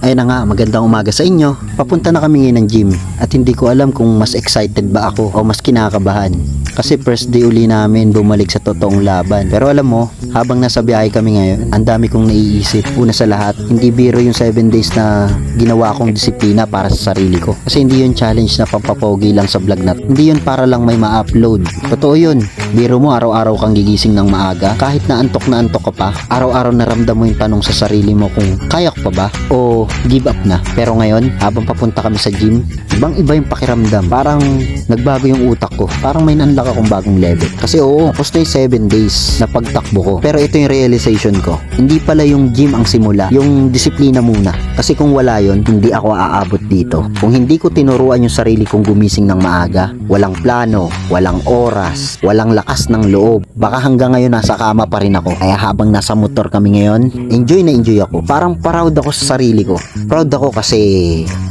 Ayun na nga, magandang umaga sa inyo. Papunta na kami ngayon ng gym at hindi ko alam kung mas excited ba ako o mas kinakabahan. Kasi first day uli namin bumalik sa totoong laban. Pero alam mo, habang nasa biyahe kami ngayon, ang dami kong naiisip. Una sa lahat, hindi biro yung 7 days na ginawa kong disiplina para sa sarili ko. Kasi hindi yun challenge na pampapogi lang sa vlog natin. Hindi yun para lang may ma-upload. Totoo yun. Biro mo araw-araw kang gigising ng maaga. Kahit na antok ka pa, araw-araw naramdam mo yung tanong sa sarili mo kung kaya ko pa ba o give up na. Pero ngayon, habang papunta kami sa gym, ibang iba yung pakiramdam. Parang nagbago yung utak ko. Parang may nanlak akong bagong level. Kasi oo, tapos na yung 7 days na pagtakbo ko. Pero ito yung realization ko. Hindi pala yung gym ang simula. Yung disiplina muna. Kasi kung wala yon, hindi ako aabot dito. Kung hindi ko tinuruan yung sarili kong gumising ng maaga, walang plano, walang oras, walang lakas ng loob, baka hanggang ngayon nasa kama pa rin ako. Kaya habang nasa motor kami ngayon, enjoy na enjoy ako. Parang proud ako sa sarili ko. Proud ako kasi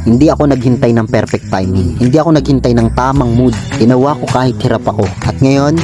hindi ako naghintay ng perfect timing. Hindi ako naghintay ng tamang mood. Ginawa ko kahit hirap ako. At ngayon,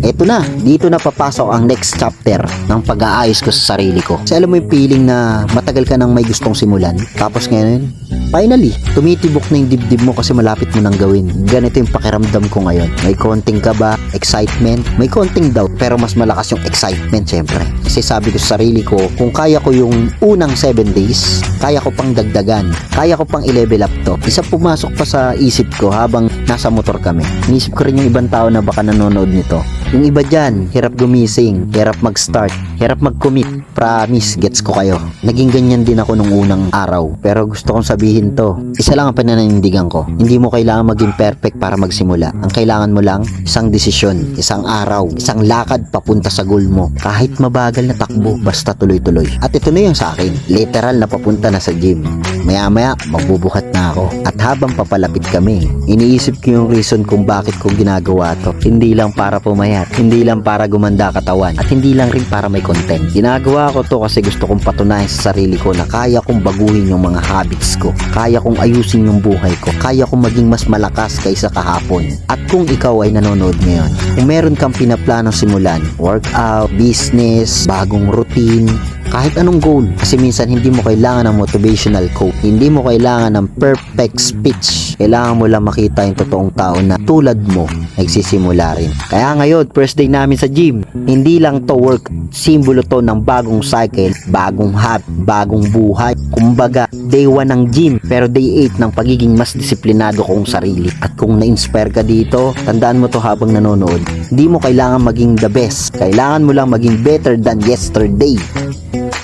eto na, dito na papasok ang next chapter ng pag-aayos ko sa sarili ko. Kasi alam mo yung feeling na matagal ka nang may gustong simulan. Tapos ngayon, finally, tumitibok na yung dibdib mo kasi malapit mo nang gawin. Ganito yung pakiramdam ko ngayon. May konting kaba, excitement, may konting doubt, pero mas malakas yung excitement syempre. Kasi sabi ko sa sarili ko, kung kaya ko yung unang 7 days, kaya ko pang dagdagan, kaya ko pang i-level up to. Isa pumasok pa sa isip ko habang nasa motor kami. Inisip ko rin yung ibang tao na baka nanonood nito. Yung iba dyan, hirap gumising, hirap mag-start, hirap mag-commit. Promise, gets ko kayo. Naging ganyan din ako nung unang araw. Pero gusto kong sabihin to, isa lang ang panananindigan ko. Hindi mo kailangan maging perfect para magsimula. Ang kailangan mo lang, isang desisyon, isang araw, isang lakad papunta sa goal mo. Kahit mabagal na takbo, basta tuloy-tuloy. At ito na yung sa akin, literal na papunta na sa gym. Maya-maya, magbubuhat na ako. At habang papalapit kami, iniisip ko yung reason kung bakit ko ginagawa to. Hindi lang para pumayat, hindi lang para gumanda katawan, at hindi lang rin para may content. Ginagawa ko to kasi gusto kong patunayan sa sarili ko na kaya kong baguhin yung mga habits ko. Kaya kong ayusin yung buhay ko. Kaya kong maging mas malakas kaysa kahapon. At kung ikaw ay nanonood ngayon, kung meron kang pinaplanong simulan, workout, business, bagong routine, kahit anong goal, kasi minsan hindi mo kailangan ng motivational quote, hindi mo kailangan ng perfect speech, kailangan mo lang makita yung totoong tao na tulad mo nagsisimula rin. Kaya ngayon, first day namin sa gym, hindi lang to work, simbolo to ng bagong cycle, bagong habit, bagong buhay. Kumbaga, day 1 ng gym, pero day 8 ng pagiging mas disiplinado kong sarili. At kung na-inspire ka dito, tandaan mo to habang nanonood, hindi mo kailangan maging the best, kailangan mo lang maging better than yesterday.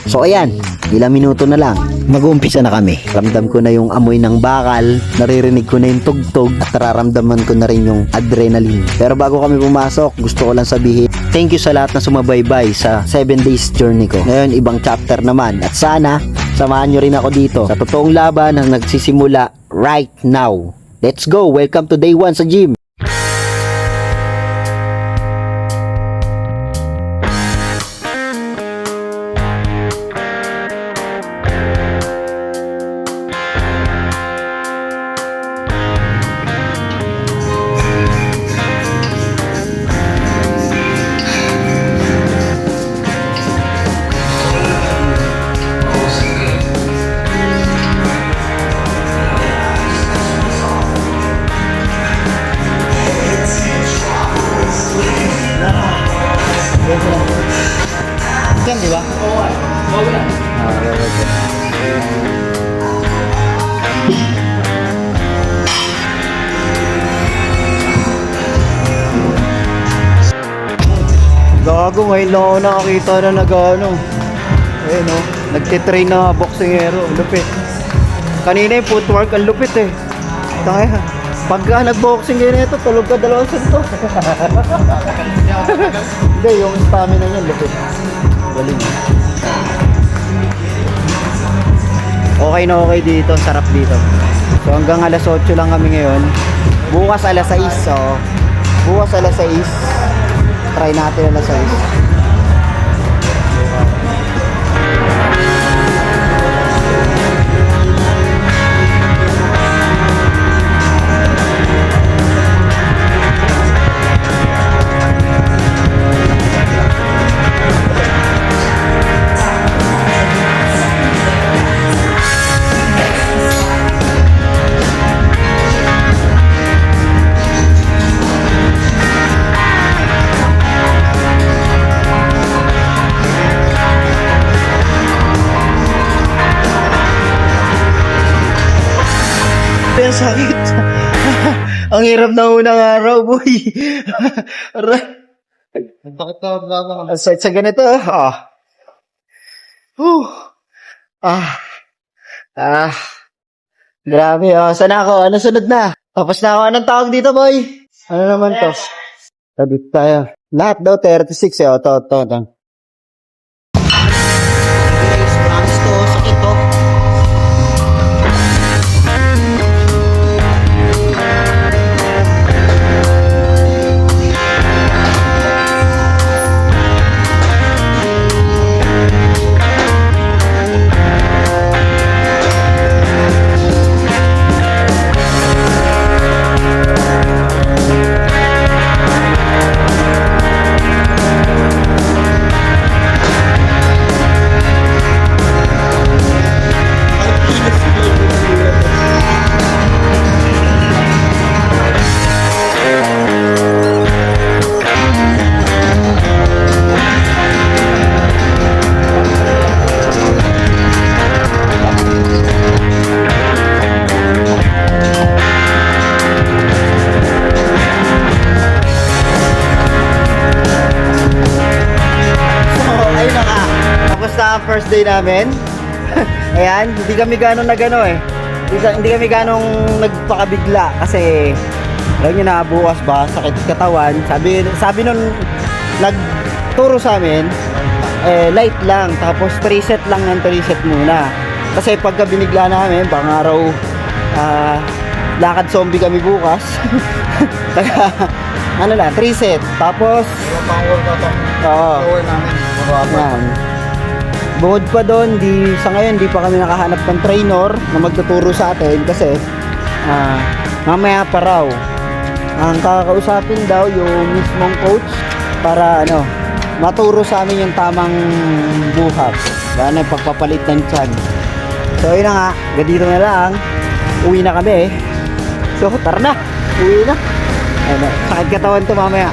So ayan, ilang minuto na lang, mag-uumpisa na kami. Ramdam ko na yung amoy ng bakal, naririnig ko na yung tugtog, at nararamdaman ko na rin yung adrenaline. Pero bago kami pumasok, gusto ko lang sabihin, thank you sa lahat na sumabaybay sa 7 days journey ko. Ngayon, ibang chapter naman. At sana, samahan nyo rin ako dito sa totoong laban na nagsisimula right now. Let's go! Welcome to day 1 sa gym! Yan, di ba? Oo. Wala. Gago, ngayon lang ako nakakita na nag-ano. Eh no, nagtitrain na boksingero. Lupit. Kanina yung footwork, ang lupit eh. Tangaya. Pagka nag-boxing ganyan ito, tulog ka 2 suntok. Hindi, yung stamina niya, lupit. Galing. Okay na okay dito, sarap dito. So hanggang alas 8 lang kami ngayon. Bukas alas 6, so bukas alas 6. Try natin alas 6. Ang sakit. Ang hirap na unang araw, boy. Aray. Bakit ka nagkakaroon? Ang sakit sa ganito, ah. Whew. Ah. Ah. Grabe, oh. Sana ako? Ano sunod na? Tapos na ako. Anong tawag dito, boy? Ano naman to? Sabit tayo. Lahat daw 36 eh. O, to. Guys, promise to. Sakit to. First day namin. Ayan, hindi kami ganong nagano eh. Hindi kami ganong nagpakabigla kasi alam nyo na bukas ba sakit katawan. Sabi nun nagturo sa amin light lang tapos 3 set lang ng 3 set muna. Kasi pagka binigla namin bang araw lakad zombie kami bukas. Kaya ano lang 3 set tapos Pang workout ang power namin. yan. Bukod pa doon, sa ngayon di pa kami nakahanap ng trainer na magtuturo sa atin kasi mamaya pa raw ang kakausapin daw yung mismong coach para maturo sa amin yung tamang buhat gano'n pagpapalit ng tiyan. So yun na nga, ganito na lang, uwi na kami. So tara na, uwi na. Sakit katawan to mamaya.